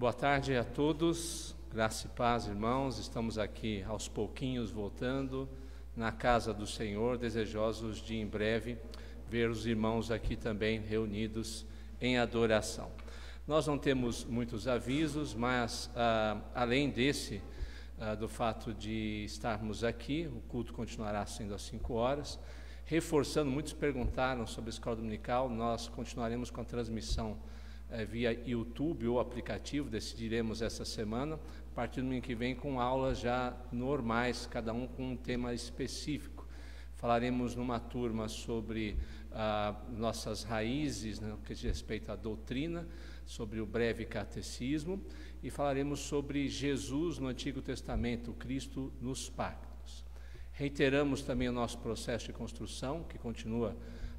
Boa tarde a todos, graça e paz, irmãos. Estamos aqui aos pouquinhos voltando na casa do Senhor, desejosos de em breve ver os irmãos aqui também reunidos em adoração. Nós não temos muitos avisos, mas além desse, do fato de estarmos aqui, o culto continuará sendo às 5 horas. Reforçando, muitos perguntaram sobre a escola dominical, nós continuaremos com a transmissão via YouTube ou aplicativo, decidiremos essa semana, a partir do domingo que vem, com aulas já normais, cada um com um tema específico. Falaremos numa turma sobre nossas raízes, no que diz respeito à doutrina, sobre o breve catecismo, e falaremos sobre Jesus no Antigo Testamento, o Cristo nos pactos. Reiteramos também o nosso processo de construção, que continua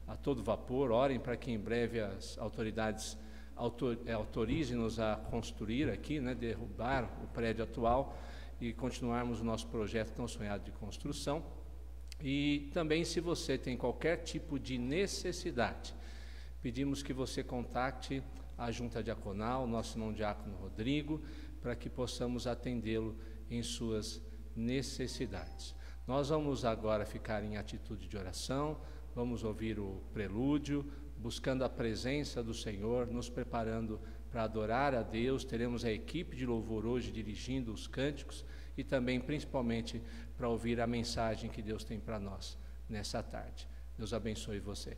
a todo vapor. Orem para que em breve as autoridades autorize-nos a construir aqui, derrubar o prédio atual e continuarmos o nosso projeto tão sonhado de construção. E também, se você tem qualquer tipo de necessidade, pedimos que você contacte a Junta Diaconal, nosso irmão diácono Rodrigo, para que possamos atendê-lo em suas necessidades. Nós vamos agora ficar em atitude de oração, vamos ouvir o prelúdio, buscando a presença do Senhor, nos preparando para adorar a Deus. Teremos a equipe de louvor hoje dirigindo os cânticos e também, principalmente, para ouvir a mensagem que Deus tem para nós nessa tarde. Deus abençoe você.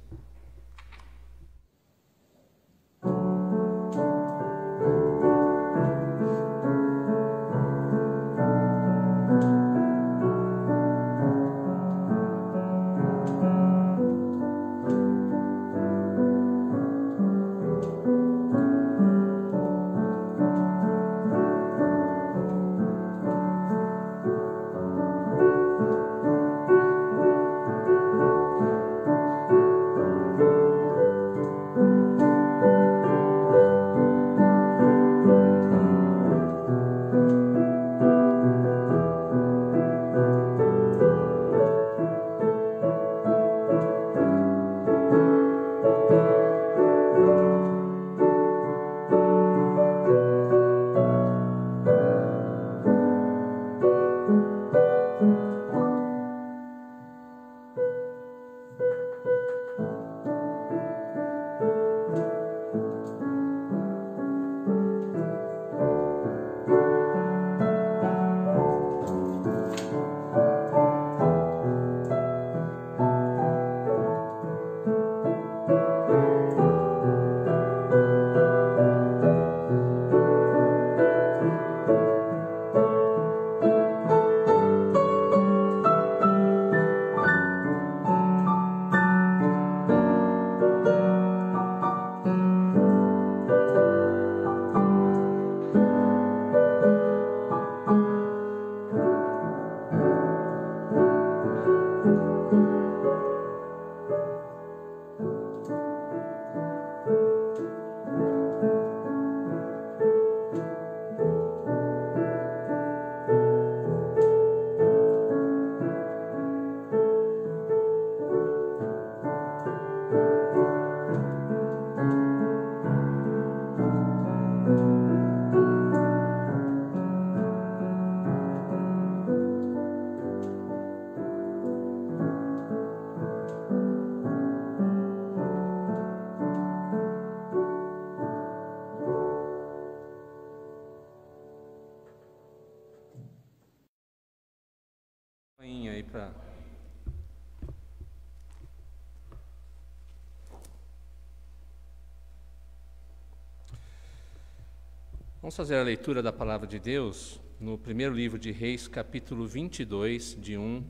Vamos fazer a leitura da Palavra de Deus no primeiro livro de Reis, capítulo 22, de 1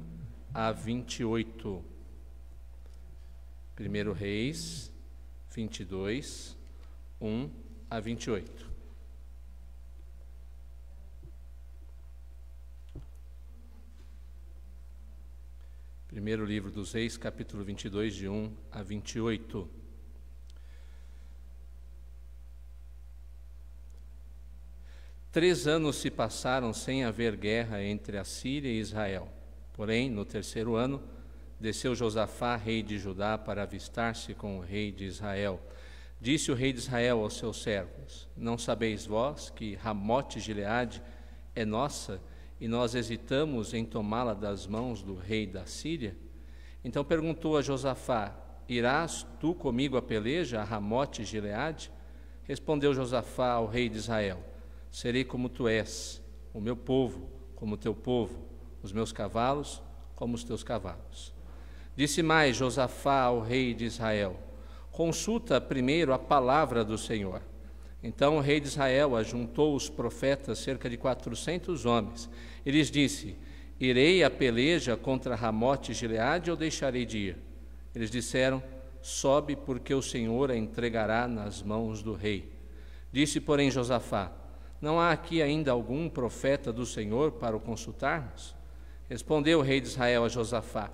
a 28. Primeiro Reis, 22, 1 a 28. Primeiro livro dos Reis, capítulo 22, de 1 a 28. Três anos se passaram sem haver guerra entre a Síria e Israel. Porém, no terceiro ano, desceu Josafá, rei de Judá, para avistar-se com o rei de Israel. Disse o rei de Israel aos seus servos: Não sabeis vós que Ramote Gileade é nossa, e nós hesitamos em tomá-la das mãos do rei da Síria? Então perguntou a Josafá: Irás tu comigo a peleja a Ramote Gileade? Respondeu Josafá ao rei de Israel: Serei como tu és, o meu povo como o teu povo, os meus cavalos como os teus cavalos. Disse mais Josafá ao rei de Israel: Consulta primeiro a palavra do Senhor. Então o rei de Israel ajuntou os profetas, cerca de 400 homens, e lhes disse: Irei a peleja contra Ramote Gileade ou deixarei de ir? Eles disseram: Sobe, porque o Senhor a entregará nas mãos do rei. Disse, porém, Josafá: Não há aqui ainda algum profeta do Senhor para o consultarmos? Respondeu o rei de Israel a Josafá: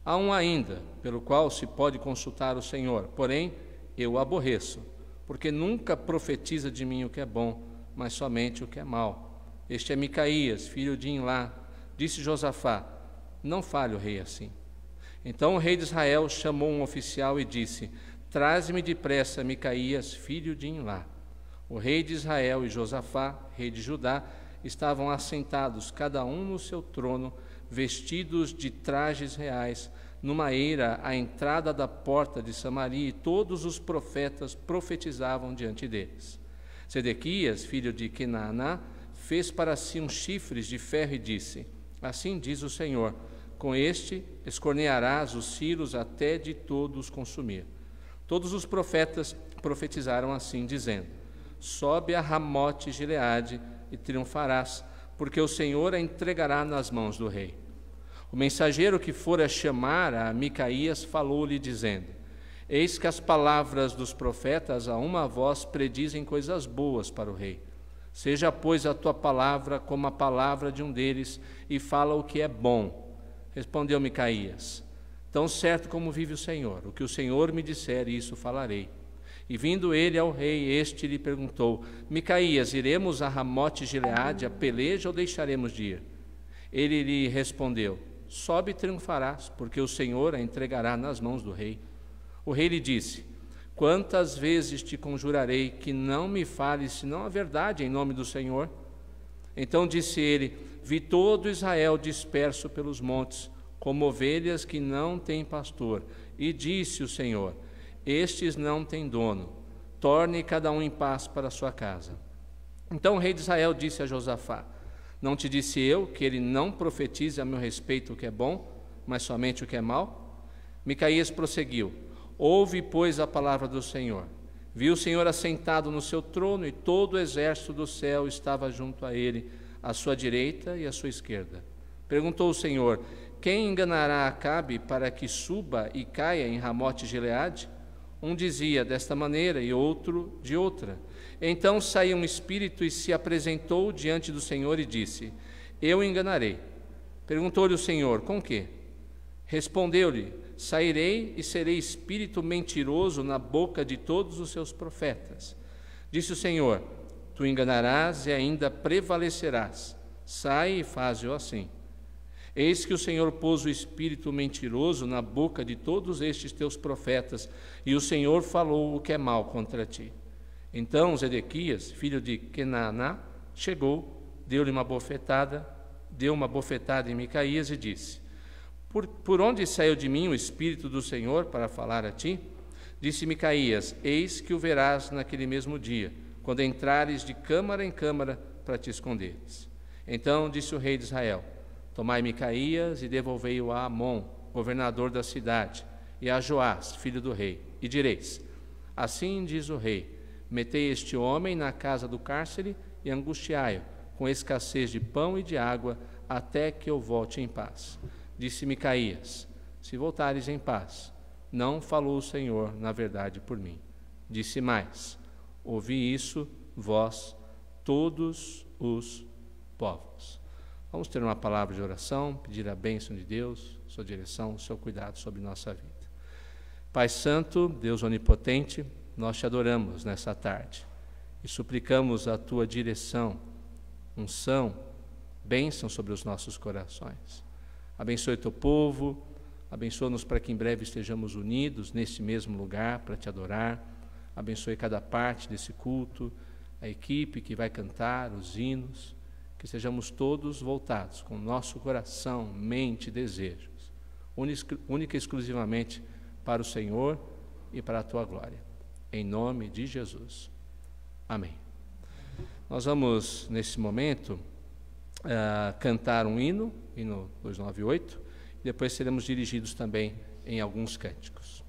Há um ainda, pelo qual se pode consultar o Senhor, porém eu o aborreço, porque nunca profetiza de mim o que é bom, mas somente o que é mau. Este é Micaías, filho de Imlá. Disse Josafá: Não fale o rei assim. Então o rei de Israel chamou um oficial e disse: Traze-me depressa Micaías, filho de Imlá. O rei de Israel e Josafá, rei de Judá, estavam assentados, cada um no seu trono, vestidos de trajes reais, numa eira à entrada da porta de Samaria, e todos os profetas profetizavam diante deles. Sedequias, filho de Quenaaná, fez para si uns chifres de ferro e disse: Assim diz o Senhor: Com este escornearás os ciros até de todos consumir. Todos os profetas profetizaram assim, dizendo: Sobe a Ramote Gileade e triunfarás, porque o Senhor a entregará nas mãos do rei. O mensageiro que fora chamar a Micaías falou-lhe, dizendo: Eis que as palavras dos profetas a uma voz predizem coisas boas para o rei. Seja, pois, a tua palavra como a palavra de um deles, e fala o que é bom. Respondeu Micaías: Tão certo como vive o Senhor, o que o Senhor me disser, isso falarei. E vindo ele ao rei, este lhe perguntou: Micaías, iremos a Ramote Gileade a peleja ou deixaremos de ir? Ele lhe respondeu: Sobe e triunfarás, porque o Senhor a entregará nas mãos do rei. O rei lhe disse: Quantas vezes te conjurarei que não me fales senão a verdade em nome do Senhor? Então disse ele: Vi todo Israel disperso pelos montes, como ovelhas que não têm pastor. E disse o Senhor: Estes não têm dono, torne cada um em paz para a sua casa. Então o rei de Israel disse a Josafá: Não te disse eu que ele não profetize a meu respeito o que é bom, mas somente o que é mau? Micaías prosseguiu: Ouve, pois, a palavra do Senhor. Viu o Senhor assentado no seu trono, e todo o exército do céu estava junto a ele, à sua direita e à sua esquerda. Perguntou o Senhor: Quem enganará Acabe para que suba e caia em Ramote Gileade? Um dizia desta maneira e outro de outra. Então saiu um espírito e se apresentou diante do Senhor e disse: Eu enganarei. Perguntou-lhe o Senhor: Com quê? Respondeu-lhe: Sairei e serei espírito mentiroso na boca de todos os seus profetas. Disse o Senhor: Tu enganarás e ainda prevalecerás. Sai e faze-o assim. Eis que o Senhor pôs o espírito mentiroso na boca de todos estes teus profetas, e o Senhor falou o que é mal contra ti. Então Zedequias, filho de Quenaaná, chegou, deu uma bofetada em Micaías e disse: Por onde saiu de mim o espírito do Senhor para falar a ti? Disse Micaías: Eis que o verás naquele mesmo dia, quando entrares de câmara em câmara para te esconderes. Então disse o rei de Israel: Tomai Micaías e devolvei-o a Amon, governador da cidade, e a Joás, filho do rei, e direis: Assim diz o rei: Metei este homem na casa do cárcere e angustiai-o, com escassez de pão e de água, até que eu volte em paz. Disse Micaías: Se voltares em paz, não falou o Senhor na verdade por mim. Disse mais: Ouvi isso, vós, todos os povos. Vamos ter uma palavra de oração, pedir a bênção de Deus, sua direção, seu cuidado sobre nossa vida. Pai Santo, Deus Onipotente, nós te adoramos nessa tarde e suplicamos a tua direção, unção, bênção sobre os nossos corações. Abençoe teu povo, abençoa-nos para que em breve estejamos unidos neste mesmo lugar para te adorar. Abençoe cada parte desse culto, a equipe que vai cantar, os hinos, que sejamos todos voltados com nosso coração, mente e desejos, única e exclusivamente para o Senhor e para a Tua glória. Em nome de Jesus. Amém. Nós vamos, nesse momento, cantar um hino 298, e depois seremos dirigidos também em alguns cânticos.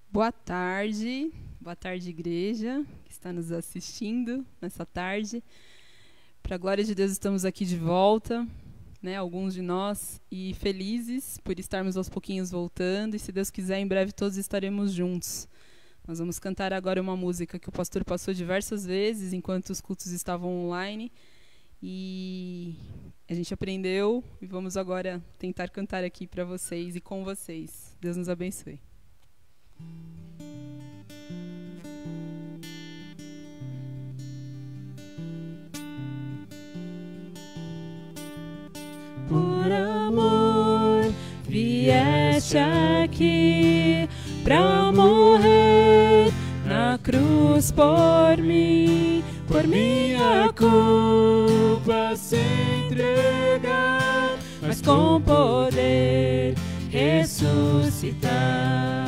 Boa tarde, igreja, que está nos assistindo nessa tarde. Para a glória de Deus, estamos aqui de volta, né, alguns de nós, e felizes por estarmos aos pouquinhos voltando, e se Deus quiser, em breve todos estaremos juntos. Nós vamos cantar agora uma música que o pastor passou diversas vezes, enquanto os cultos estavam online, e a gente aprendeu, e vamos agora tentar cantar aqui para vocês e com vocês. Deus nos abençoe. Por amor vieste aqui pra morrer na cruz por mim, por minha culpa se entregar, mas com poder ressuscitar.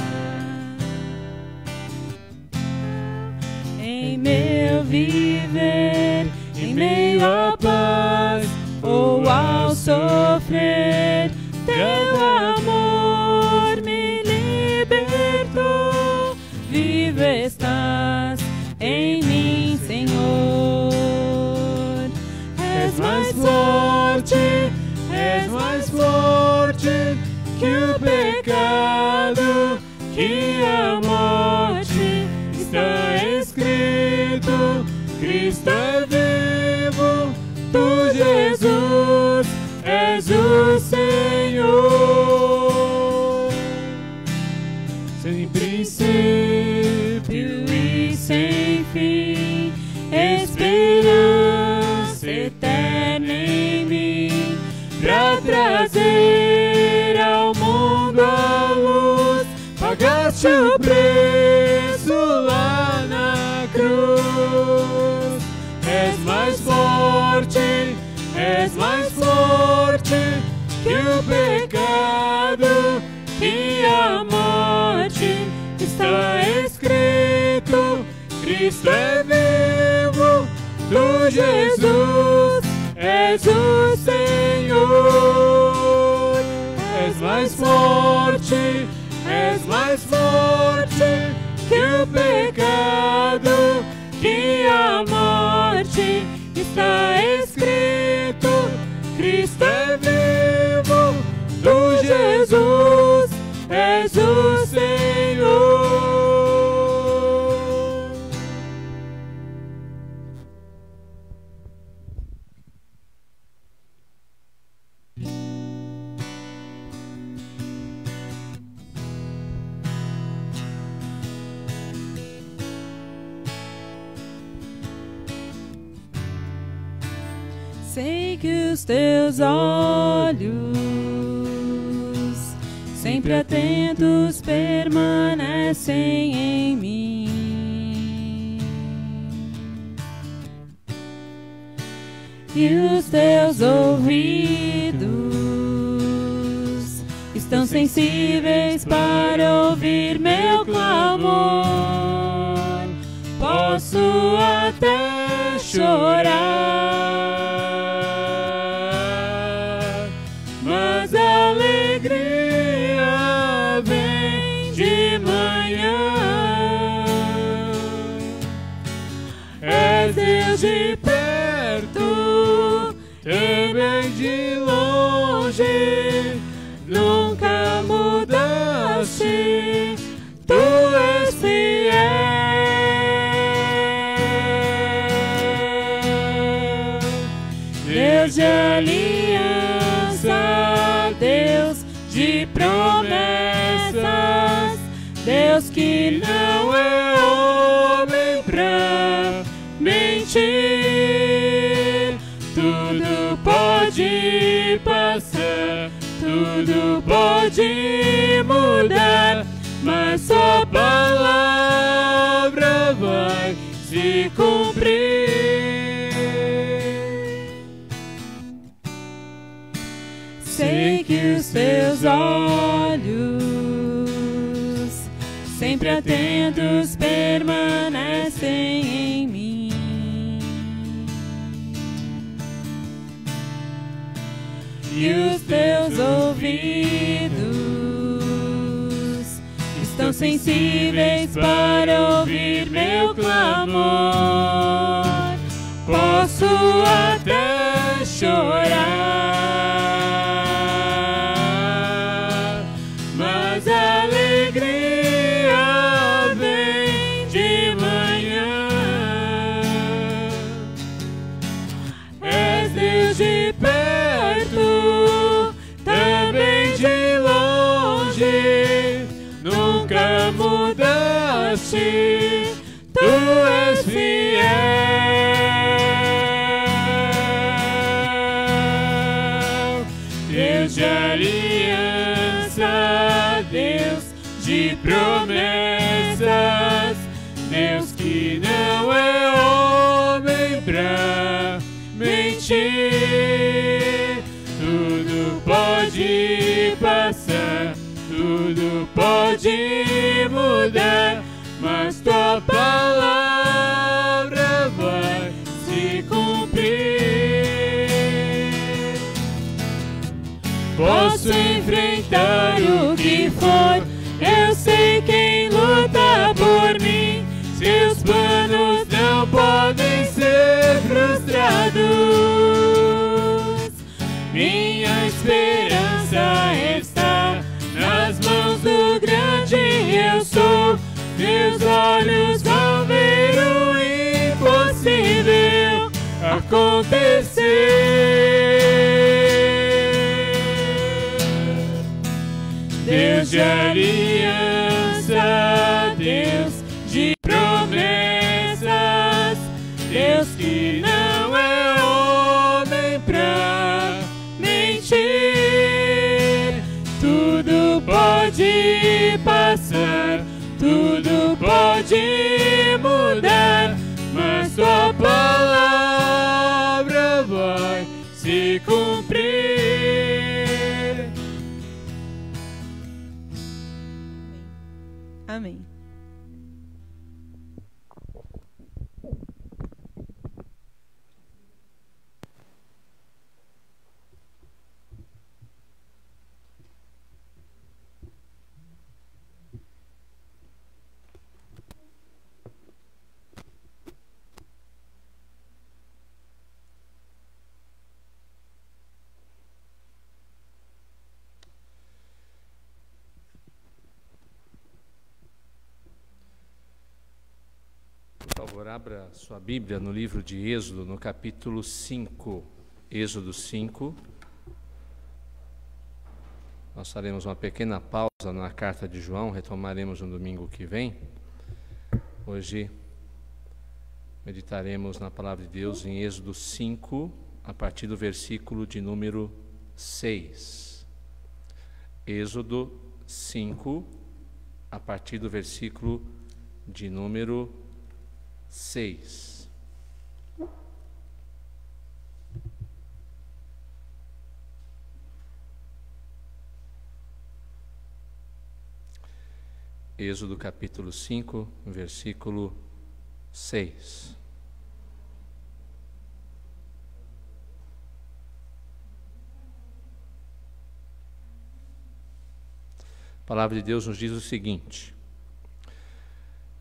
Em meu viver, em meio à paz ou ao sofrer, teu amor me libertou. que o pecado, que a morte está escrito. Cristo é vivo, tu Jesus és o Senhor. Sem princípio e sem fim, esperança eterna em mim, pra trazer ao mundo a luz. Pagaste o preço lá na cruz. És mais forte que o pecado, que a morte está escrito. Cristo é vivo, tu Jesus és o Senhor. És mais forte que o pecado, que a morte está escrito. Cristo é vivo, tu Jesus és o Senhor. Sei que os teus olhos, sempre atentos, permanecem em mim, e os teus ouvidos estão sensíveis para ouvir meu clamor. Posso até chorar, mas a alegria vem de manhã. És Deus de perto, também de longe, nunca mudaste, tu és fiel. Deus de aliança, Deus de promessas, Deus que não é homem pra mentir. Tudo pode passar, tudo pode mudar, mas sua palavra vai se cumprir. Sei que os teus olhos, sempre atentos, permanecem em mim, e os teus ouvidos estão sensíveis para ouvir meu clamor. Posso até chorar, mas a alegria vem de manhã. És Deus de perto, também de longe, nunca mudaste, tu és fiel. Deus de aliança, Deus de promessas, Deus que não é homem pra mentir. Tudo pode passar, tudo pode mudar, mas tua palavra vai se cumprir. Posso enfrentar o que for, eu sei quem luta por mim. Seus planos não podem ser frustrados. Minha esperança está Deus de aliança, Deus de promessas, Deus que não é homem pra mentir. Tudo pode passar, tudo pode mudar, mas tua palavra vai se cumprir. Amém. Por favor, abra sua Bíblia no livro de Êxodo, no capítulo 5. Êxodo 5. Nós faremos uma pequena pausa na carta de João, retomaremos no domingo que vem. Hoje meditaremos na palavra de Deus em Êxodo 5, a partir do versículo de número 6. Êxodo 5, a partir do versículo de número 6. Êxodo capítulo 5, versículo 6. A palavra de Deus nos diz o seguinte: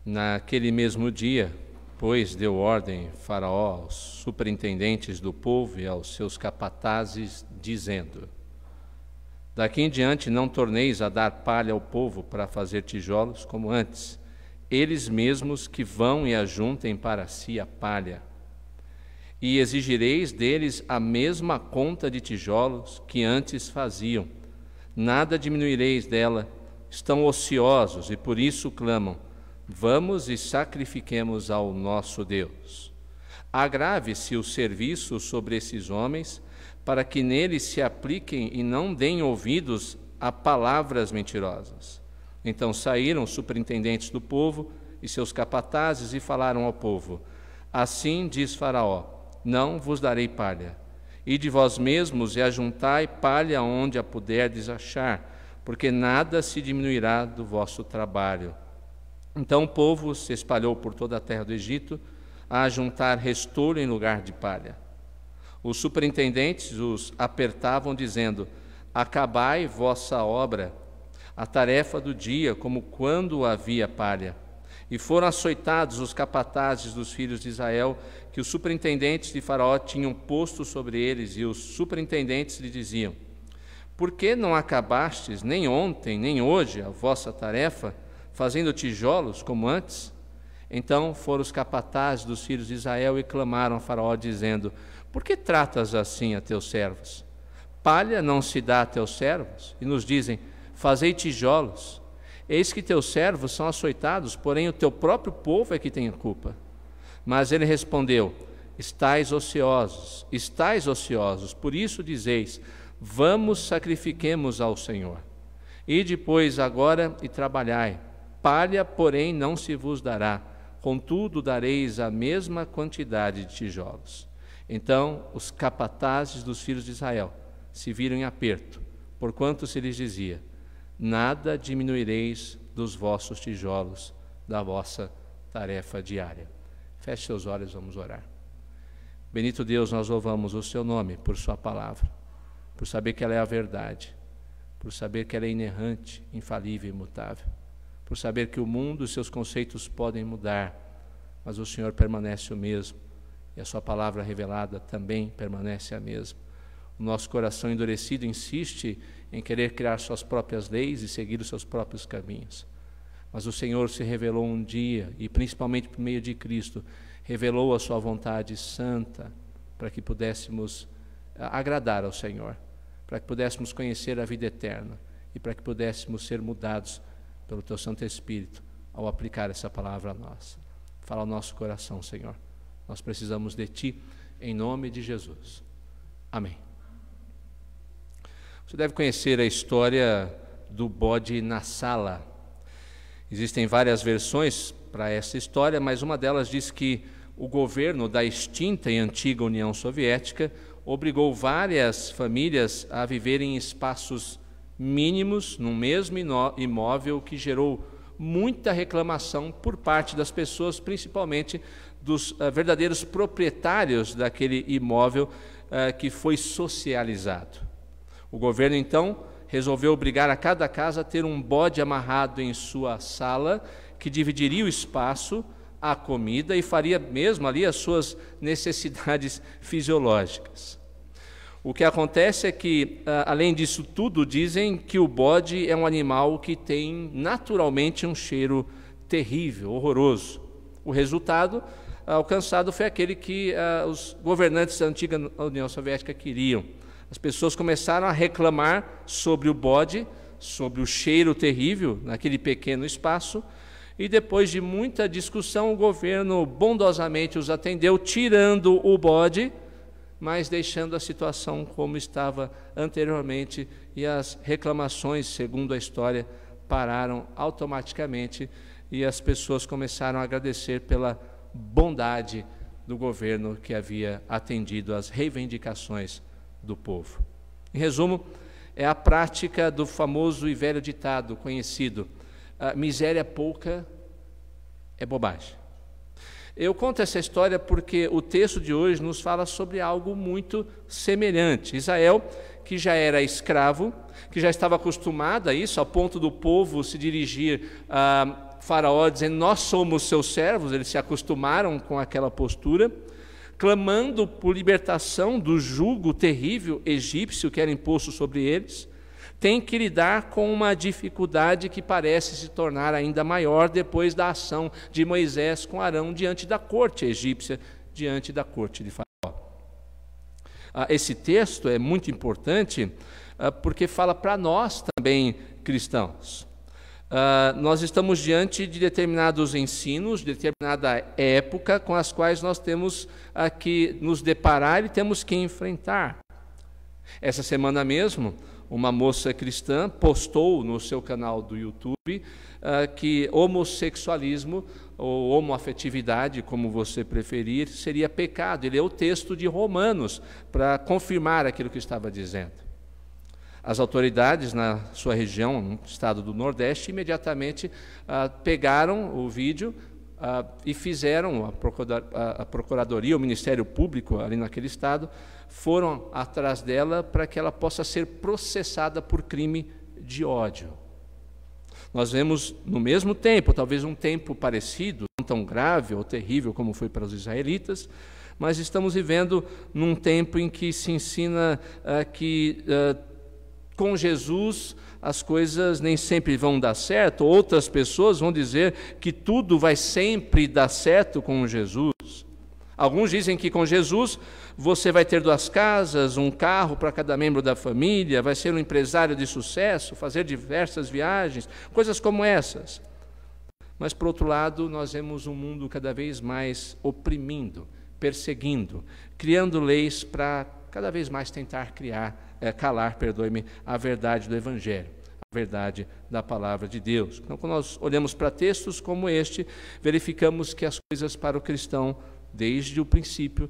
naquele mesmo dia, pois, deu ordem Faraó aos superintendentes do povo e aos seus capatazes, dizendo: daqui em diante não torneis a dar palha ao povo para fazer tijolos como antes, eles mesmos que vão e ajuntem para si a palha. E exigireis deles a mesma conta de tijolos que antes faziam. Nada diminuireis dela. Estão ociosos e por isso clamam: vamos e sacrifiquemos ao nosso Deus. Agrave-se o serviço sobre esses homens, para que neles se apliquem e não deem ouvidos a palavras mentirosas. Então saíram os superintendentes do povo e seus capatazes e falaram ao povo: assim diz Faraó: não vos darei palha. Ide vós mesmos e ajuntai palha onde a puderdes achar, porque nada se diminuirá do vosso trabalho. Então o povo se espalhou por toda a terra do Egito, a ajuntar restolho em lugar de palha. Os superintendentes os apertavam, dizendo: acabai vossa obra, a tarefa do dia, como quando havia palha. E foram açoitados os capatazes dos filhos de Israel, que os superintendentes de Faraó tinham posto sobre eles, e os superintendentes lhe diziam: por que não acabastes nem ontem, nem hoje, a vossa tarefa, fazendo tijolos como antes? Então foram os capatazes dos filhos de Israel e clamaram a Faraó, dizendo: por que tratas assim a teus servos? Palha não se dá a teus servos? E nos dizem: fazei tijolos. Eis que teus servos são açoitados, porém o teu próprio povo é que tem a culpa. Mas ele respondeu: estais ociosos, por isso dizeis: vamos, sacrifiquemos ao Senhor. Ide, pois, agora e trabalhai. Palha, porém, não se vos dará, contudo dareis a mesma quantidade de tijolos. Então os capatazes dos filhos de Israel se viram em aperto, porquanto se lhes dizia: nada diminuireis dos vossos tijolos, da vossa tarefa diária. Feche seus olhos, vamos orar. Bendito Deus, nós louvamos o seu nome por sua palavra, por saber que ela é a verdade, por saber que ela é inerrante, infalível e imutável, por saber que o mundo e seus conceitos podem mudar, mas o Senhor permanece o mesmo, e a sua palavra revelada também permanece a mesma. O nosso coração endurecido insiste em querer criar suas próprias leis e seguir os seus próprios caminhos. Mas o Senhor se revelou um dia, e principalmente por meio de Cristo, revelou a sua vontade santa, para que pudéssemos agradar ao Senhor, para que pudéssemos conhecer a vida eterna e para que pudéssemos ser mudados pelo Teu Santo Espírito ao aplicar essa palavra a nós. Fala ao nosso coração, Senhor. Nós precisamos de Ti, em nome de Jesus. Amém. Você deve conhecer a história do bode na sala. Existem várias versões para essa história, mas uma delas diz que o governo da extinta e antiga União Soviética obrigou várias famílias a viverem em espaços mínimos, num mesmo imóvel, que gerou muita reclamação por parte das pessoas, principalmente dos verdadeiros proprietários daquele imóvel que foi socializado. O governo, então, resolveu obrigar a cada casa a ter um bode amarrado em sua sala, que dividiria o espaço, a comida e faria mesmo ali as suas necessidades fisiológicas. O que acontece é que, além disso tudo, dizem que o bode é um animal que tem naturalmente um cheiro terrível, horroroso. O resultado alcançado foi aquele que os governantes da antiga União Soviética queriam. As pessoas começaram a reclamar sobre o bode, sobre o cheiro terrível naquele pequeno espaço, e depois de muita discussão, o governo bondosamente os atendeu, tirando o bode, mas deixando a situação como estava anteriormente, e as reclamações, segundo a história, pararam automaticamente, e as pessoas começaram a agradecer pela bondade do governo que havia atendido às reivindicações do povo. Em resumo, é a prática do famoso e velho ditado conhecido: miséria pouca é bobagem. Eu conto essa história porque o texto de hoje nos fala sobre algo muito semelhante. Israel, que já era escravo, que já estava acostumado a isso, ao ponto do povo se dirigir a Faraó dizendo: nós somos seus servos. Eles se acostumaram com aquela postura, clamando por libertação do jugo terrível egípcio que era imposto sobre eles. Tem que lidar com uma dificuldade que parece se tornar ainda maior depois da ação de Moisés com Arão diante da corte egípcia, diante da corte de Faraó. Esse texto é muito importante porque fala para nós também, cristãos. Nós estamos diante de determinados ensinos, de determinada época com as quais nós temos que nos deparar e temos que enfrentar. Essa semana mesmo, uma moça cristã postou no seu canal do YouTube que homossexualismo ou homoafetividade, como você preferir, seria pecado. Ele leu o texto de Romanos para confirmar aquilo que estava dizendo. As autoridades na sua região, no estado do Nordeste, imediatamente pegaram o vídeo e fizeram, a Procuradoria, o Ministério Público ali naquele estado, foram atrás dela para que ela possa ser processada por crime de ódio. Nós vemos no mesmo tempo, talvez um tempo parecido, não tão grave ou terrível como foi para os israelitas, mas estamos vivendo num tempo em que se ensina que com Jesus as coisas nem sempre vão dar certo. Outras pessoas vão dizer que tudo vai sempre dar certo com Jesus. Alguns dizem que com Jesus você vai ter 2 casas, um carro para cada membro da família, vai ser um empresário de sucesso, fazer diversas viagens, coisas como essas. Mas, por outro lado, nós vemos um mundo cada vez mais oprimindo, perseguindo, criando leis para cada vez mais tentar calar a verdade do Evangelho, a verdade da Palavra de Deus. Então, quando nós olhamos para textos como este, verificamos que as coisas para o cristão, desde o princípio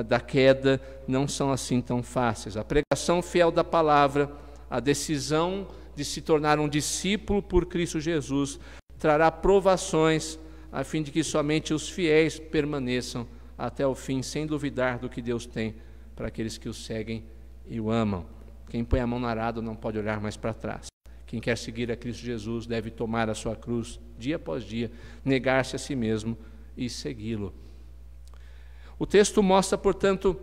da queda, não são assim tão fáceis. A pregação fiel da palavra, a decisão de se tornar um discípulo por Cristo Jesus, trará provações, a fim de que somente os fiéis permaneçam até o fim, sem duvidar do que Deus tem para aqueles que o seguem e o amam. Quem põe a mão no arado não pode olhar mais para trás. Quem quer seguir a Cristo Jesus deve tomar a sua cruz dia após dia, negar-se a si mesmo e segui-lo. O texto mostra, portanto,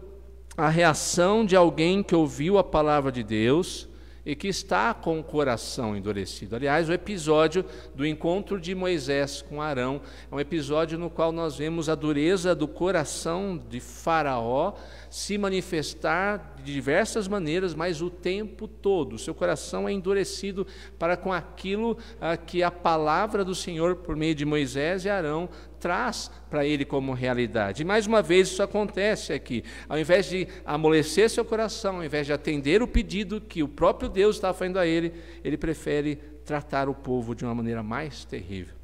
a reação de alguém que ouviu a palavra de Deus e que está com o coração endurecido. Aliás, o episódio do encontro de Moisés com Arão é um episódio no qual nós vemos a dureza do coração de Faraó se manifestar de diversas maneiras, mas o tempo todo. O seu coração é endurecido para com aquilo que a palavra do Senhor, por meio de Moisés e Arão, traz para ele como realidade. E mais uma vez isso acontece aqui. Ao invés de amolecer seu coração, ao invés de atender o pedido que o próprio Deus está fazendo a ele, ele prefere tratar o povo de uma maneira mais terrível.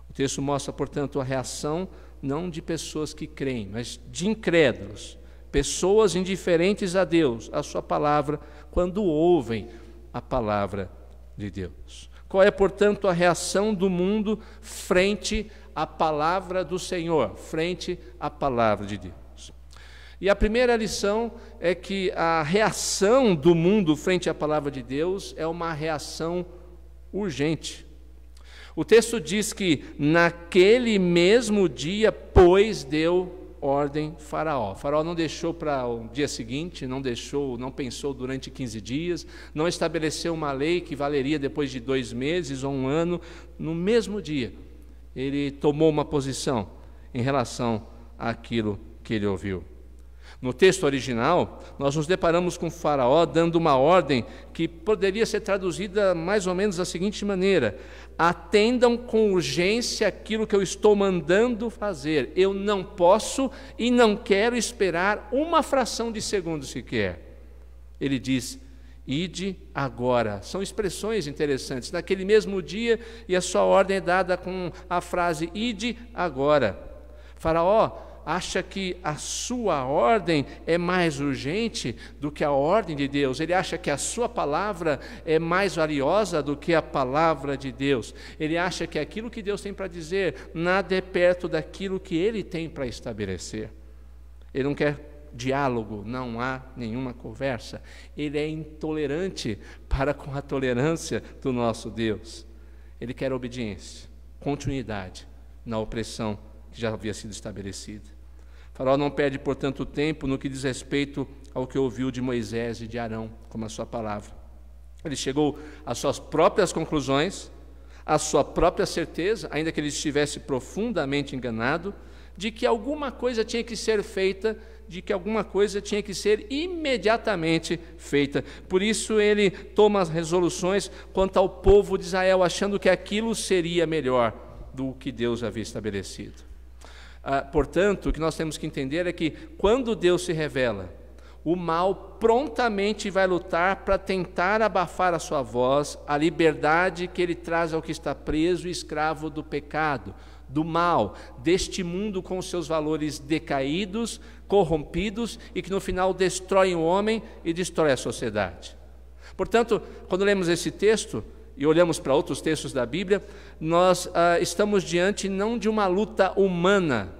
O texto mostra, portanto, a reação não de pessoas que creem, mas de incrédulos, pessoas indiferentes a Deus, a sua palavra, quando ouvem a palavra de Deus. Qual é, portanto, a reação do mundo frente à palavra do Senhor, frente à palavra de Deus? E a primeira lição é que a reação do mundo frente à palavra de Deus é uma reação urgente. O texto diz que naquele mesmo dia, pois, deu ordem Faraó. Faraó não deixou para o dia seguinte, não pensou durante 15 dias, não estabeleceu uma lei que valeria depois de 2 meses ou 1 ano. No mesmo dia, ele tomou uma posição em relação àquilo que ele ouviu. No texto original, nós nos deparamos com Faraó dando uma ordem que poderia ser traduzida mais ou menos da seguinte maneira: atendam com urgência aquilo que eu estou mandando fazer. Eu não posso e não quero esperar uma fração de segundo sequer. Ele diz: ide agora. São expressões interessantes. Naquele mesmo dia, e a sua ordem é dada com a frase: ide agora. Faraó acha que a sua ordem é mais urgente do que a ordem de Deus. Ele acha que a sua palavra é mais valiosa do que a palavra de Deus. Ele acha que aquilo que Deus tem para dizer nada é perto daquilo que ele tem para estabelecer. Ele não quer diálogo, não há nenhuma conversa. Ele é intolerante para com a tolerância do nosso Deus. Ele quer obediência, continuidade na opressão que já havia sido estabelecida. Faraó não perde, portanto, tempo no que diz respeito ao que ouviu de Moisés e de Arão, como a sua palavra. Ele chegou às suas próprias conclusões, à sua própria certeza, ainda que ele estivesse profundamente enganado, de que alguma coisa tinha que ser feita, de que alguma coisa tinha que ser imediatamente feita. Por isso ele toma as resoluções quanto ao povo de Israel, achando que aquilo seria melhor do que Deus havia estabelecido. Portanto, o que nós temos que entender é que quando Deus se revela, o mal prontamente vai lutar para tentar abafar a sua voz, a liberdade que ele traz ao que está preso e escravo do pecado, do mal, deste mundo com seus valores decaídos, corrompidos e que no final destroem o homem e destrói a sociedade. Portanto, quando lemos esse texto e olhamos para outros textos da Bíblia, nós estamos diante não de uma luta humana,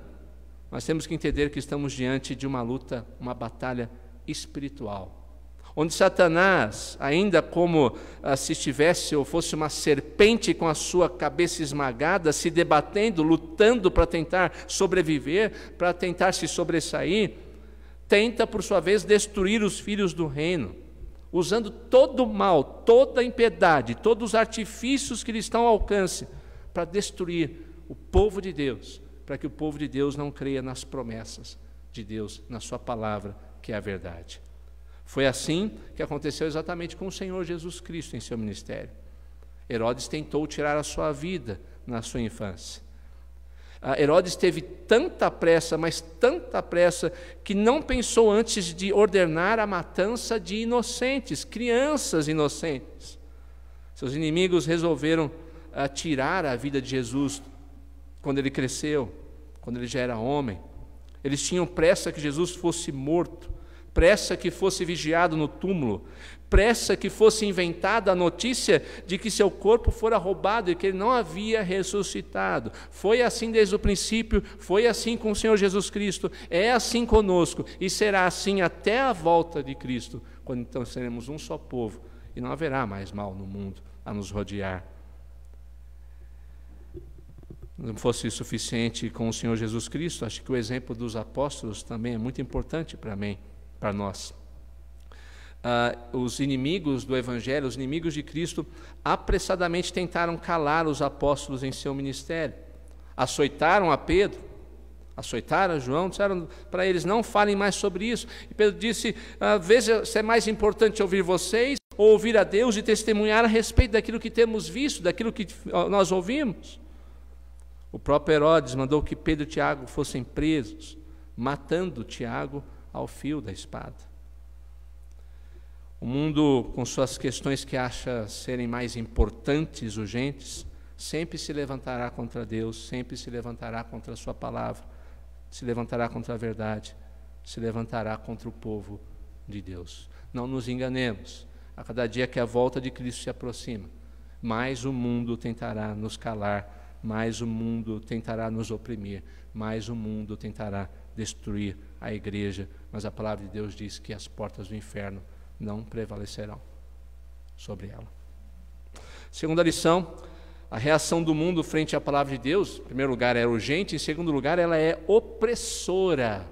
mas temos que entender que estamos diante de uma luta, uma batalha espiritual, onde Satanás, ainda como se estivesse ou fosse uma serpente com a sua cabeça esmagada, se debatendo, lutando para tentar sobreviver, para tentar se sobressair, tenta por sua vez destruir os filhos do reino, usando todo o mal, toda a impiedade, todos os artifícios que lhe estão ao alcance, para destruir o povo de Deus, para que o povo de Deus não creia nas promessas de Deus, na sua palavra, que é a verdade. Foi assim que aconteceu exatamente com o Senhor Jesus Cristo em seu ministério. Herodes tentou tirar a sua vida na sua infância. Herodes teve tanta pressa, mas tanta pressa, que não pensou antes de ordenar a matança de inocentes, crianças inocentes. Seus inimigos resolveram tirar a vida de Jesus quando ele cresceu, quando ele já era homem. Eles tinham pressa que Jesus fosse morto, pressa que fosse vigiado no túmulo, pressa que fosse inventada a notícia de que seu corpo fora roubado e que ele não havia ressuscitado. Foi assim desde o princípio, foi assim com o Senhor Jesus Cristo, é assim conosco e será assim até a volta de Cristo, quando então seremos um só povo e não haverá mais mal no mundo a nos rodear. Não fosse suficiente com o Senhor Jesus Cristo, acho que o exemplo dos apóstolos também é muito importante para mim, para nós. os inimigos do Evangelho, os inimigos de Cristo, apressadamente tentaram calar os apóstolos em seu ministério. Açoitaram a Pedro, açoitaram a João, disseram para eles: não falem mais sobre isso. E Pedro disse: veja se é mais importante ouvir vocês ou ouvir a Deus e testemunhar a respeito daquilo que temos visto, daquilo que nós ouvimos. O próprio Herodes mandou que Pedro e Tiago fossem presos, matando Tiago ao fio da espada. O mundo, com suas questões que acha serem mais importantes, urgentes, sempre se levantará contra Deus, sempre se levantará contra a sua palavra, se levantará contra a verdade, se levantará contra o povo de Deus. Não nos enganemos, a cada dia que a volta de Cristo se aproxima, mais o mundo tentará nos calar, mais o mundo tentará nos oprimir, mais o mundo tentará destruir a igreja, mas a palavra de Deus diz que as portas do inferno não prevalecerão sobre ela. Segunda lição, a reação do mundo frente à palavra de Deus, em primeiro lugar, é urgente, em segundo lugar, ela é opressora.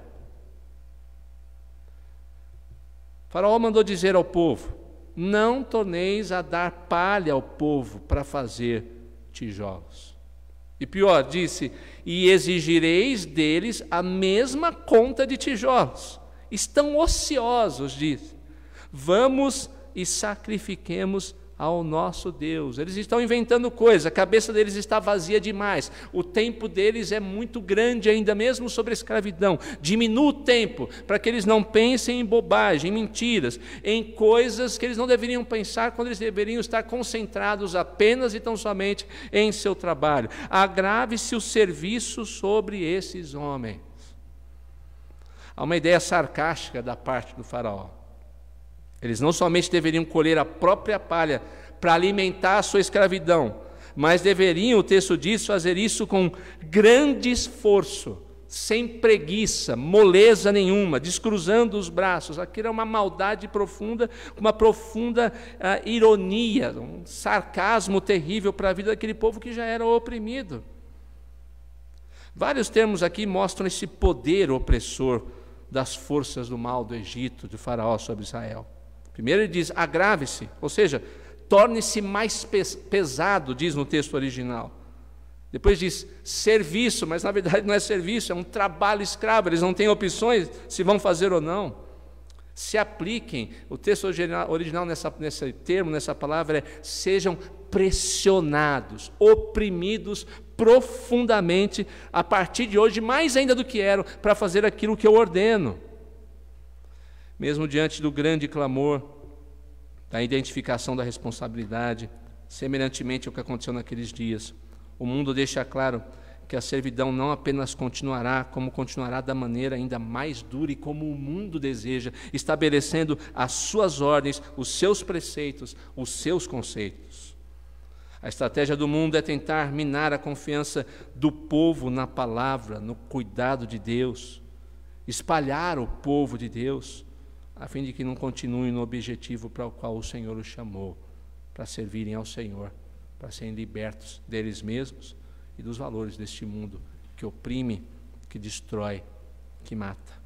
Faraó mandou dizer ao povo: não torneis a dar palha ao povo para fazer tijolos. E pior, disse: e exigireis deles a mesma conta de tijolos. Estão ociosos, disse. Vamos e sacrifiquemos ao nosso Deus. Eles estão inventando coisas, a cabeça deles está vazia demais, o tempo deles é muito grande ainda, mesmo sobre a escravidão. Diminua o tempo, para que eles não pensem em bobagem, em mentiras, em coisas que eles não deveriam pensar, quando eles deveriam estar concentrados apenas e tão somente em seu trabalho. Agrave-se o serviço sobre esses homens. Há uma ideia sarcástica da parte do faraó. Eles não somente deveriam colher a própria palha para alimentar a sua escravidão, mas deveriam, o texto diz, fazer isso com grande esforço, sem preguiça, moleza nenhuma, descruzando os braços. Aquilo é uma maldade profunda, uma profunda ironia, um sarcasmo terrível para a vida daquele povo que já era oprimido. Vários termos aqui mostram esse poder opressor das forças do mal do Egito, de Faraó sobre Israel. Primeiro ele diz: agrave-se, ou seja, torne-se mais pesado, diz no texto original. Depois diz serviço, mas na verdade não é serviço, é um trabalho escravo, eles não têm opções se vão fazer ou não. Se apliquem, o texto original nesse termo, nessa palavra é: sejam pressionados, oprimidos profundamente, a partir de hoje, mais ainda do que eram, para fazer aquilo que eu ordeno. Mesmo diante do grande clamor, da identificação da responsabilidade, semelhantemente ao que aconteceu naqueles dias, o mundo deixa claro que a servidão não apenas continuará, como continuará da maneira ainda mais dura e como o mundo deseja, estabelecendo as suas ordens, os seus preceitos, os seus conceitos. A estratégia do mundo é tentar minar a confiança do povo na palavra, no cuidado de Deus, espalhar o povo de Deus, a fim de que não continuem no objetivo para o qual o Senhor os chamou, para servirem ao Senhor, para serem libertos deles mesmos e dos valores deste mundo que oprime, que destrói, que mata.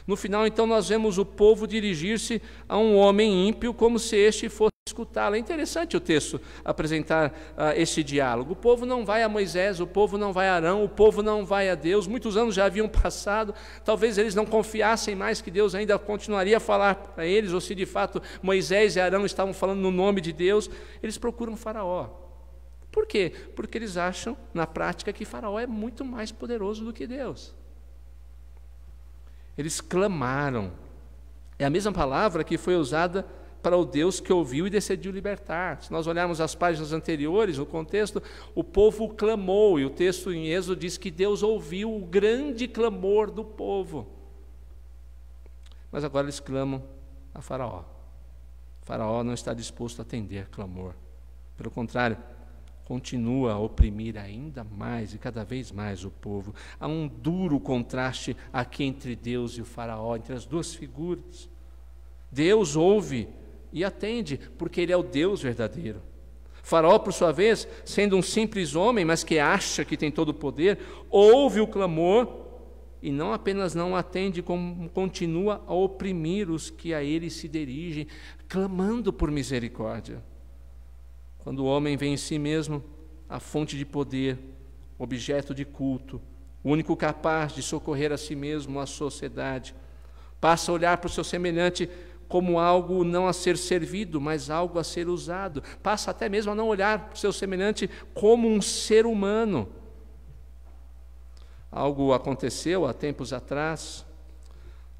No final, então, nós vemos o povo dirigir-se a um homem ímpio como se este fosse escutá-lo. É interessante o texto apresentar esse diálogo. O povo não vai a Moisés, o povo não vai a Arão, o povo não vai a Deus. Muitos anos já haviam passado, talvez eles não confiassem mais que Deus ainda continuaria a falar para eles, ou se de fato Moisés e Arão estavam falando no nome de Deus. Eles procuram Faraó. Por quê? Porque eles acham, na prática, que Faraó é muito mais poderoso do que Deus. Eles clamaram. É a mesma palavra que foi usada para o Deus que ouviu e decidiu libertar. Se nós olharmos as páginas anteriores, o contexto, o povo clamou, e o texto em Êxodo diz que Deus ouviu o grande clamor do povo. Mas agora eles clamam a Faraó. Faraó não está disposto a atender clamor. Pelo contrário, continua a oprimir ainda mais e cada vez mais o povo. Há um duro contraste aqui entre Deus e o Faraó, entre as duas figuras. Deus ouve e atende, porque Ele é o Deus verdadeiro. Faraó, por sua vez, sendo um simples homem, mas que acha que tem todo o poder, ouve o clamor e não apenas não atende, como continua a oprimir os que a ele se dirigem, clamando por misericórdia. Quando o homem vê em si mesmo a fonte de poder, objeto de culto, o único capaz de socorrer a si mesmo, a sociedade, passa a olhar para o seu semelhante como algo não a ser servido, mas algo a ser usado. Passa até mesmo a não olhar para o seu semelhante como um ser humano. Algo aconteceu há tempos atrás,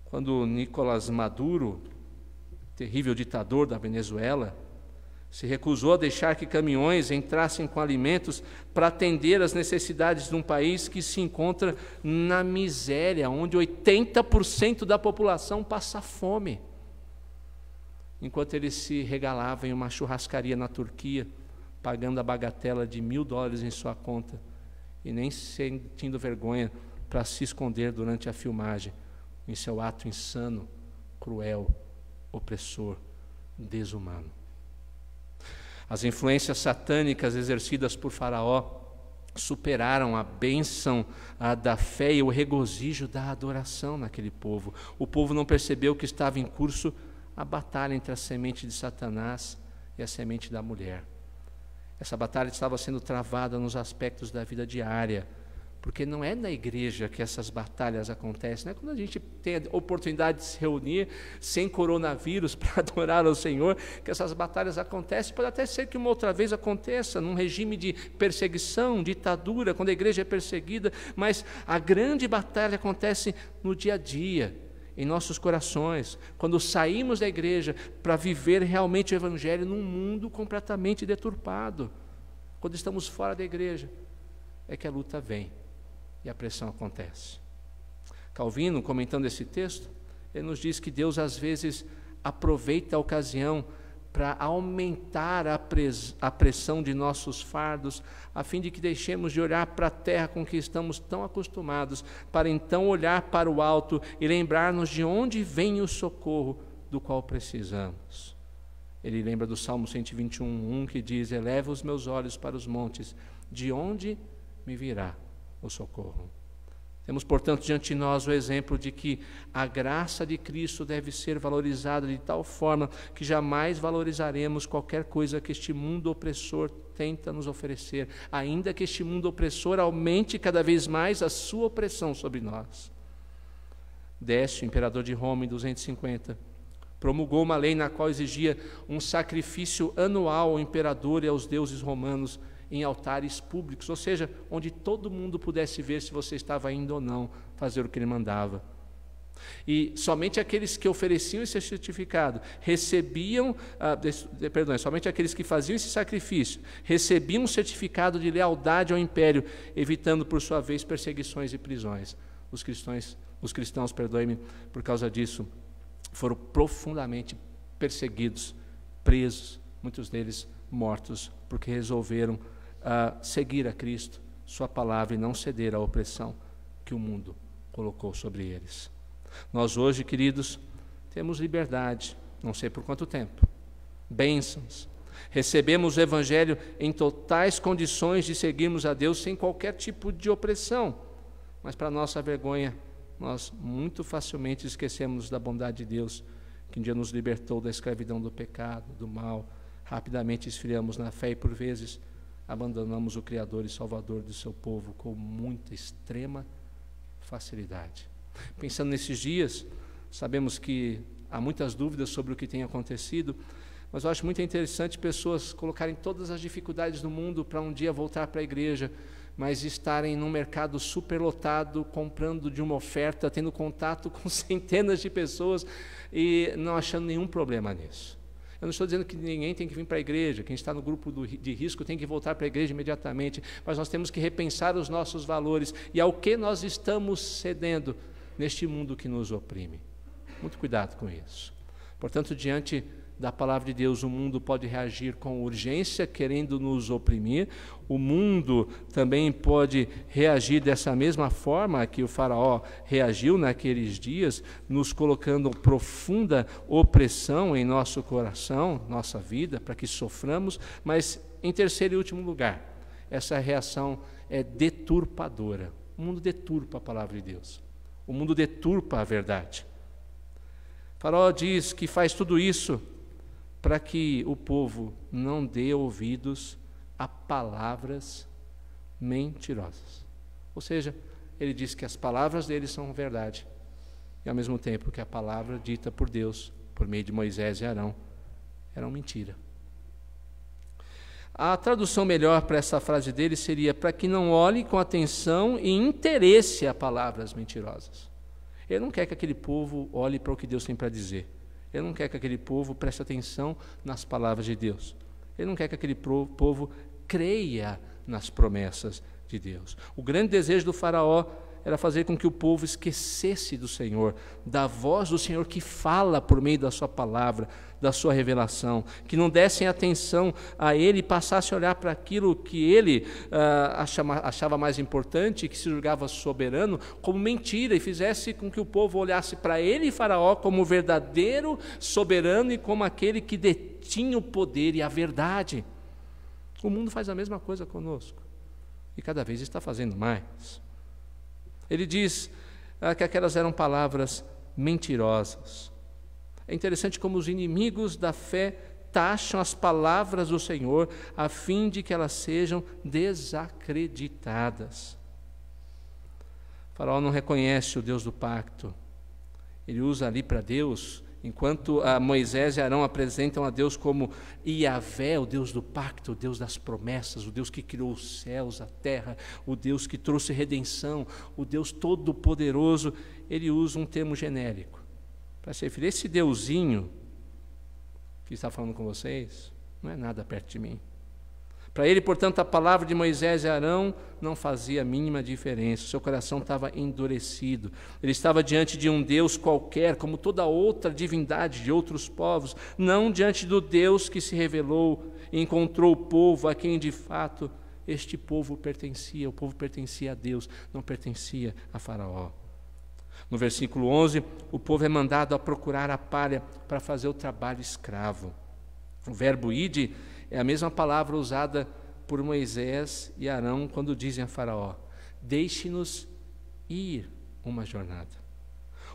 quando Nicolás Maduro, terrível ditador da Venezuela, se recusou a deixar que caminhões entrassem com alimentos para atender às necessidades de um país que se encontra na miséria, onde 80% da população passa fome. Enquanto ele se regalava em uma churrascaria na Turquia, pagando a bagatela de $1.000 em sua conta, e nem sentindo vergonha para se esconder durante a filmagem, em seu ato insano, cruel, opressor, desumano. As influências satânicas exercidas por Faraó superaram a bênção da fé e o regozijo da adoração naquele povo. O povo não percebeu que estava em curso a batalha entre a semente de Satanás e a semente da mulher. Essa batalha estava sendo travada nos aspectos da vida diária, porque não é na igreja que essas batalhas acontecem, não é quando a gente tem a oportunidade de se reunir sem coronavírus para adorar ao Senhor, que essas batalhas acontecem. Pode até ser que uma outra vez aconteça, num regime de perseguição, ditadura, quando a igreja é perseguida, mas a grande batalha acontece no dia a dia, em nossos corações, quando saímos da igreja para viver realmente o Evangelho num mundo completamente deturpado. Quando estamos fora da igreja, é que a luta vem e a pressão acontece. Calvino, comentando esse texto, ele nos diz que Deus às vezes aproveita a ocasião para aumentar a pressão de nossos fardos, a fim de que deixemos de olhar para a terra com que estamos tão acostumados, para então olhar para o alto e lembrar-nos de onde vem o socorro do qual precisamos. Ele lembra do Salmo 121:1, que diz: eleva os meus olhos para os montes, de onde me virá o socorro? Temos, portanto, diante de nós o exemplo de que a graça de Cristo deve ser valorizada de tal forma que jamais valorizaremos qualquer coisa que este mundo opressor tenta nos oferecer, ainda que este mundo opressor aumente cada vez mais a sua opressão sobre nós. Décio, imperador de Roma, em 250, promulgou uma lei na qual exigia um sacrifício anual ao imperador e aos deuses romanos em altares públicos, ou seja, onde todo mundo pudesse ver se você estava indo ou não fazer o que ele mandava. E somente aqueles que ofereciam esse certificado somente aqueles que faziam esse sacrifício recebiam um certificado de lealdade ao império, evitando por sua vez perseguições e prisões. Os cristãos, por causa disso, foram profundamente perseguidos, presos, muitos deles mortos, porque resolveram seguir a Cristo, sua palavra, e não ceder à opressão que o mundo colocou sobre eles. Nós hoje, queridos, temos liberdade, não sei por quanto tempo, bênçãos, recebemos o Evangelho em totais condições de seguirmos a Deus sem qualquer tipo de opressão, mas para nossa vergonha, nós muito facilmente esquecemos da bondade de Deus, que um dia nos libertou da escravidão do pecado, do mal. Rapidamente esfriamos na fé e, por vezes, abandonamos o Criador e Salvador do seu povo com muita, extrema facilidade. Pensando nesses dias, sabemos que há muitas dúvidas sobre o que tem acontecido, mas eu acho muito interessante pessoas colocarem todas as dificuldades do mundo para um dia voltar para a igreja, mas estarem num mercado superlotado, comprando de uma oferta, tendo contato com centenas de pessoas e não achando nenhum problema nisso. Eu não estou dizendo que ninguém tem que vir para a igreja, quem está no grupo de risco tem que voltar para a igreja imediatamente, mas nós temos que repensar os nossos valores e ao que nós estamos cedendo neste mundo que nos oprime. Muito cuidado com isso. Portanto, diante da palavra de Deus, o mundo pode reagir com urgência, querendo nos oprimir. O mundo também pode reagir dessa mesma forma que o faraó reagiu naqueles dias, nos colocando profunda opressão em nosso coração, nossa vida, para que soframos. Mas, em terceiro e último lugar, essa reação é deturpadora. O mundo deturpa a palavra de Deus. O mundo deturpa a verdade. Faraó diz que faz tudo isso para que o povo não dê ouvidos a palavras mentirosas. Ou seja, ele diz que as palavras dele são verdade, e ao mesmo tempo que a palavra dita por Deus, por meio de Moisés e Arão, era uma mentira. A tradução melhor para essa frase dele seria: para que não olhe com atenção e interesse a palavras mentirosas. Ele não quer que aquele povo olhe para o que Deus tem para dizer. Ele não quer que aquele povo preste atenção nas palavras de Deus. Ele não quer que aquele povo creia nas promessas de Deus. O grande desejo do faraó era fazer com que o povo esquecesse do Senhor, da voz do Senhor que fala por meio da sua palavra, da sua revelação, que não dessem atenção a ele e passassem a olhar para aquilo que ele achava mais importante, que se julgava soberano, como mentira, e fizesse com que o povo olhasse para ele, Faraó, como o verdadeiro soberano e como aquele que detinha o poder e a verdade. O mundo faz a mesma coisa conosco, e cada vez está fazendo mais. Ele diz que aquelas eram palavras mentirosas. É interessante como os inimigos da fé taxam as palavras do Senhor a fim de que elas sejam desacreditadas. O faraó não reconhece o Deus do pacto. Ele usa ali para Deus, enquanto Moisés e Arão apresentam a Deus como Iavé, o Deus do pacto, o Deus das promessas, o Deus que criou os céus, a terra, o Deus que trouxe redenção, o Deus todo-poderoso, ele usa um termo genérico para se referir a esse Deusinho que está falando com vocês, não é nada perto de mim. Para ele, portanto, a palavra de Moisés e Arão não fazia a mínima diferença. O seu coração estava endurecido. Ele estava diante de um Deus qualquer, como toda outra divindade de outros povos, não diante do Deus que se revelou e encontrou o povo a quem de fato este povo pertencia. O povo pertencia a Deus, não pertencia a Faraó. No versículo 11, o povo é mandado a procurar a palha para fazer o trabalho escravo. O verbo ide é a mesma palavra usada por Moisés e Arão quando dizem a Faraó: deixe-nos ir uma jornada.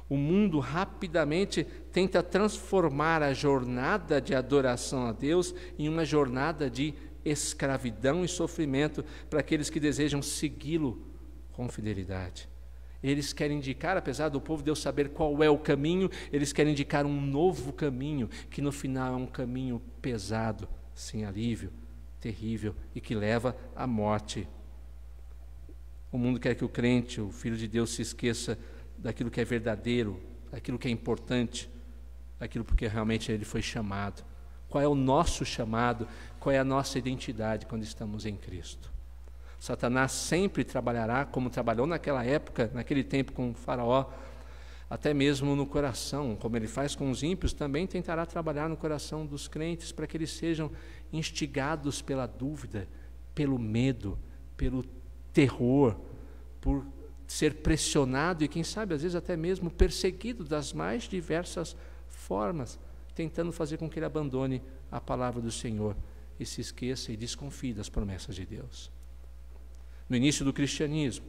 O mundo rapidamente tenta transformar a jornada de adoração a Deus em uma jornada de escravidão e sofrimento para aqueles que desejam segui-lo com fidelidade. Eles querem indicar, apesar do povo de Deus saber qual é o caminho, eles querem indicar um novo caminho, que no final é um caminho pesado, sem alívio, terrível e que leva à morte. O mundo quer que o crente, o Filho de Deus, se esqueça daquilo que é verdadeiro, daquilo que é importante, daquilo porque realmente ele foi chamado. Qual é o nosso chamado? Qual é a nossa identidade quando estamos em Cristo? Satanás sempre trabalhará, como trabalhou naquela época, naquele tempo com o Faraó, até mesmo no coração, como ele faz com os ímpios, também tentará trabalhar no coração dos crentes para que eles sejam instigados pela dúvida, pelo medo, pelo terror, por ser pressionado e, quem sabe, às vezes até mesmo perseguido das mais diversas formas, tentando fazer com que ele abandone a palavra do Senhor e se esqueça e desconfie das promessas de Deus. No início do cristianismo,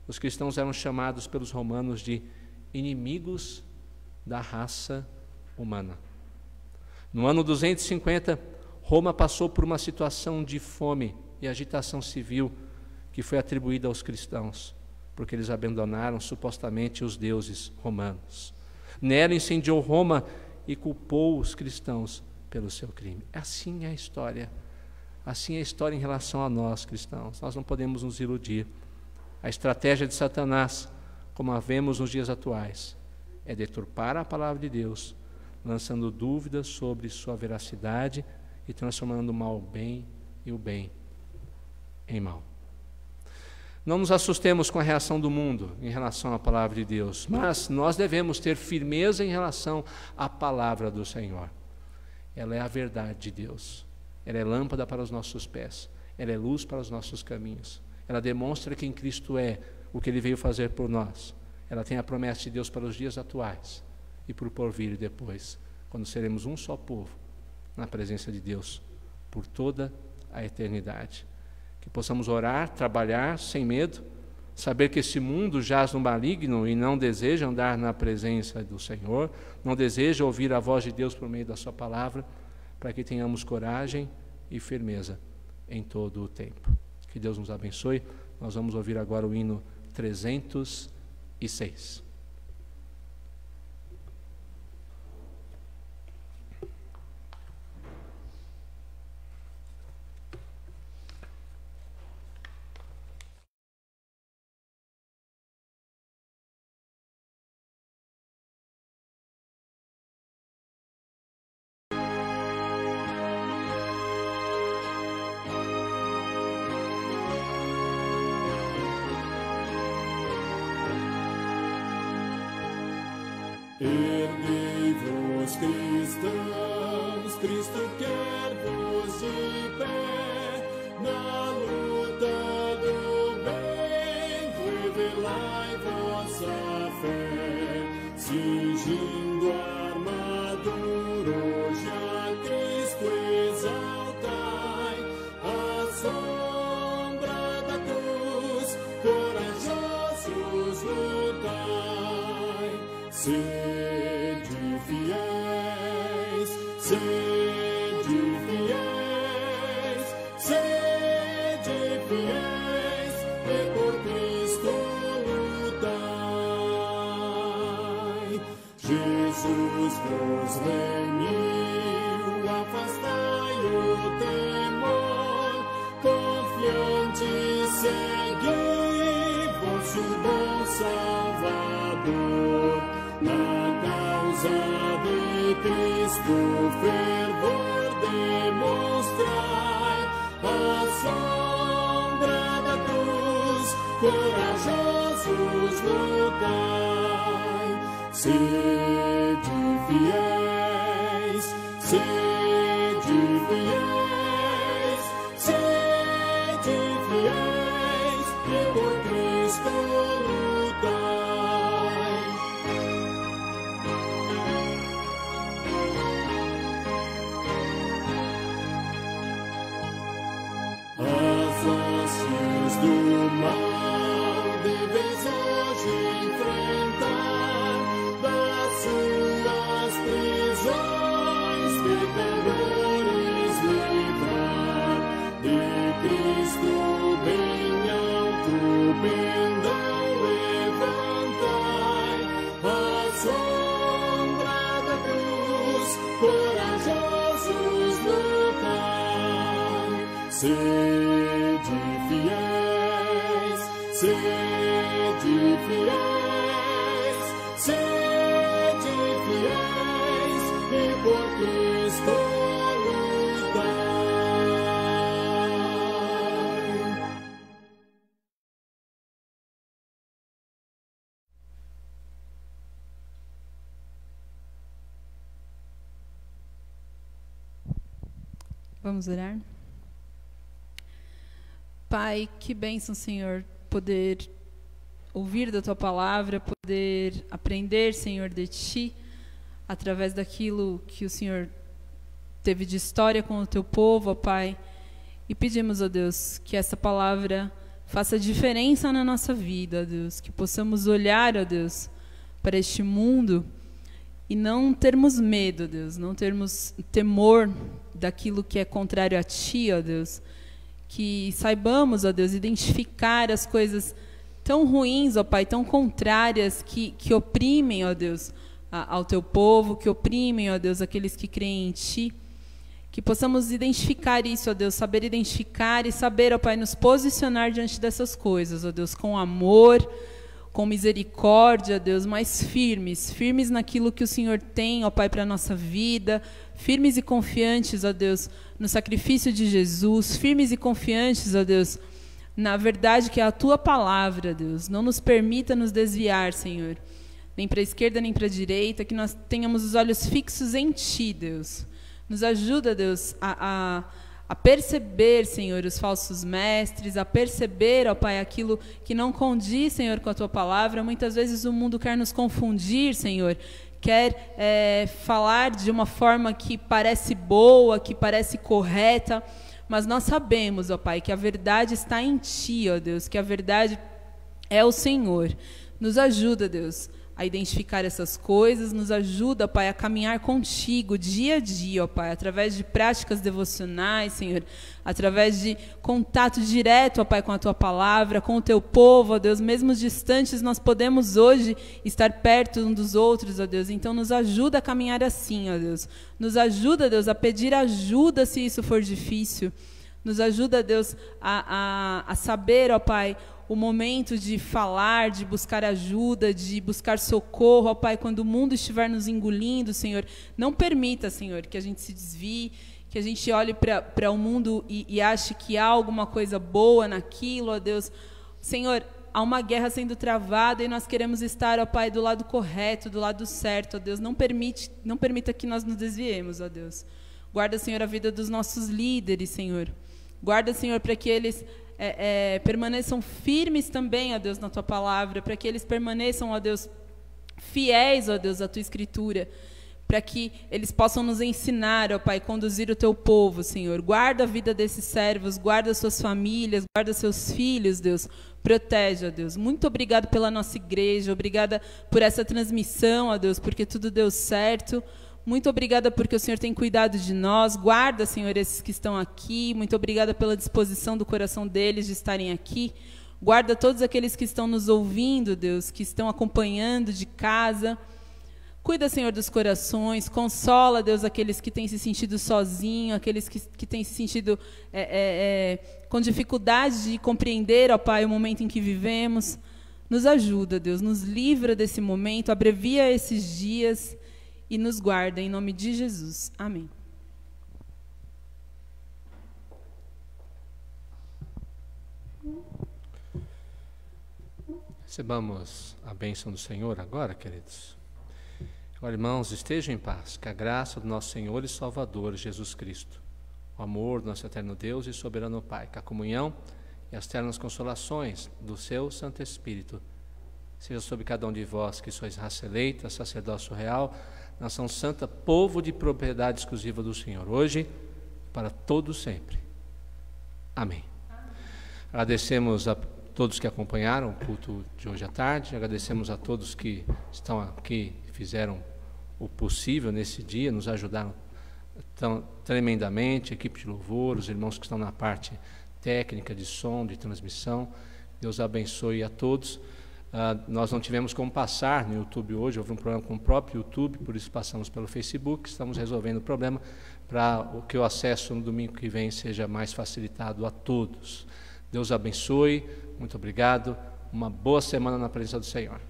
os cristãos eram chamados pelos romanos de inimigos da raça humana. No ano 250, Roma passou por uma situação de fome e agitação civil que foi atribuída aos cristãos, porque eles abandonaram supostamente os deuses romanos. Nero incendiou Roma e culpou os cristãos pelo seu crime. Assim é a história. Assim é a história em relação a nós, cristãos. Nós não podemos nos iludir. A estratégia de Satanás, como a vemos nos dias atuais, é deturpar a palavra de Deus, lançando dúvidas sobre sua veracidade e transformando o mal em bem e o bem em mal. Não nos assustemos com a reação do mundo em relação à palavra de Deus, mas nós devemos ter firmeza em relação à palavra do Senhor. Ela é a verdade de Deus. Ela é lâmpada para os nossos pés. Ela é luz para os nossos caminhos. Ela demonstra quem Cristo é, o que Ele veio fazer por nós. Ela tem a promessa de Deus para os dias atuais e para o porvir e depois, quando seremos um só povo na presença de Deus por toda a eternidade. Que possamos orar, trabalhar sem medo, saber que esse mundo jaz no maligno e não deseja andar na presença do Senhor, não deseja ouvir a voz de Deus por meio da sua palavra, para que tenhamos coragem e firmeza em todo o tempo. Que Deus nos abençoe. Nós vamos ouvir agora o hino 306. Erguei-vos, cristãos, Cristo quer-vos de pé, na luta do bem, revelai vossa fé, cingindo a armadura, hoje a Cristo exaltai, à sombra da cruz, corajosos lutai. Sede fiéis, sede fiéis, sede fiéis, e por Cristo lutai. Jesus vos remiu, afastai o temor, confiante segui vosso bom Salvador. Na causa de Cristo fervor demonstrai, à sombra da cruz, corajosos lutai. Sede fiéis, sede fiéis, sede fiéis, e por Cristo lutai. Do mal deveis hoje enfrentar, das suas prisões, pecadores livrar, de Cristo bem alto pendão levantai, à sombra da cruz, corajosos lutai. Sede fiéis, sede fiéis, sede fiéis, e por Cristo lutai. Vamos orar? Pai, que bênção, Senhor, poder ouvir da Tua palavra, poder aprender, Senhor, de Ti, através daquilo que o Senhor teve de história com o Teu povo, ó Pai. E pedimos, ó Deus, que essa palavra faça diferença na nossa vida, ó Deus, que possamos olhar, ó Deus, para este mundo e não termos medo, ó Deus, não termos temor daquilo que é contrário a Ti, ó Deus. Que saibamos, ó Deus, identificar as coisas tão ruins, ó Pai, tão contrárias, que oprimem, ó Deus, ao Teu povo, que oprimem, ó Deus, aqueles que creem em Ti. Que possamos identificar isso, ó Deus, saber identificar e saber, ó Pai, nos posicionar diante dessas coisas, ó Deus, com amor, com misericórdia, ó Deus, mas firmes naquilo que o Senhor tem, ó Pai, para a nossa vida, firmes e confiantes, ó Deus, no sacrifício de Jesus, firmes e confiantes, ó Deus, na verdade que é a Tua palavra, Deus. Não nos permita nos desviar, Senhor, nem para a esquerda nem para a direita, que nós tenhamos os olhos fixos em Ti, Deus. Nos ajuda, Deus, a perceber, Senhor, os falsos mestres, a perceber, ó Pai, aquilo que não condiz, Senhor, com a Tua palavra. Muitas vezes o mundo quer nos confundir, Senhor, quer falar de uma forma que parece boa, que parece correta, mas nós sabemos, ó Pai, que a verdade está em Ti, ó Deus, que a verdade é o Senhor. Nos ajuda, Deus, a identificar essas coisas, nos ajuda, Pai, a caminhar contigo dia a dia, ó Pai, através de práticas devocionais, Senhor, através de contato direto, ó Pai, com a Tua palavra, com o Teu povo, ó Deus, mesmo distantes, nós podemos hoje estar perto uns dos outros, ó Deus, então nos ajuda a caminhar assim, ó Deus, nos ajuda, Deus, a pedir ajuda se isso for difícil, nos ajuda, Deus, a saber, ó Pai, o momento de falar, de buscar ajuda, de buscar socorro, ó Pai, quando o mundo estiver nos engolindo, Senhor, não permita, Senhor, que a gente se desvie, que a gente olhe para o mundo e ache que há alguma coisa boa naquilo, ó Deus. Senhor, há uma guerra sendo travada e nós queremos estar, ó Pai, do lado correto, do lado certo, ó Deus. Não permita que nós nos desviemos, ó Deus. Guarda, Senhor, a vida dos nossos líderes, Senhor. Guarda, Senhor, para que eles permaneçam firmes também, ó Deus, na Tua palavra, para que eles permaneçam, ó Deus, fiéis, ó Deus, à Tua Escritura, para que eles possam nos ensinar, ó Pai, conduzir o Teu povo, Senhor. Guarda a vida desses servos, guarda suas famílias, guarda seus filhos, Deus. Protege, ó Deus. Muito obrigado pela nossa igreja, obrigada por essa transmissão, ó Deus, porque tudo deu certo. Muito obrigada porque o Senhor tem cuidado de nós. Guarda, Senhor, esses que estão aqui. Muito obrigada pela disposição do coração deles de estarem aqui. Guarda todos aqueles que estão nos ouvindo, Deus, que estão acompanhando de casa. Cuida, Senhor, dos corações. Consola, Deus, aqueles que têm se sentido sozinhos, aqueles que têm se sentido com dificuldade de compreender, ó Pai, o momento em que vivemos. Nos ajuda, Deus. Nos livra desse momento. Abrevia esses dias. E nos guarda, em nome de Jesus. Amém. Recebamos a bênção do Senhor agora, queridos. Agora, irmãos, estejam em paz. Que a graça do nosso Senhor e Salvador, Jesus Cristo, o amor do nosso eterno Deus e soberano Pai, que a comunhão e as ternas consolações do seu Santo Espírito seja sobre cada um de vós, que sois raça eleita, sacerdócio real, nação santa, povo de propriedade exclusiva do Senhor, hoje para todos sempre. Amém. Agradecemos a todos que acompanharam o culto de hoje à tarde, agradecemos a todos que estão aqui, fizeram o possível nesse dia, nos ajudaram tremendamente, a equipe de louvor, os irmãos que estão na parte técnica de som, de transmissão. Deus abençoe a todos. Nós não tivemos como passar no YouTube hoje, houve um problema com o próprio YouTube, por isso passamos pelo Facebook. Estamos resolvendo o problema para que o acesso no domingo que vem seja mais facilitado a todos. Deus abençoe, muito obrigado, uma boa semana na presença do Senhor.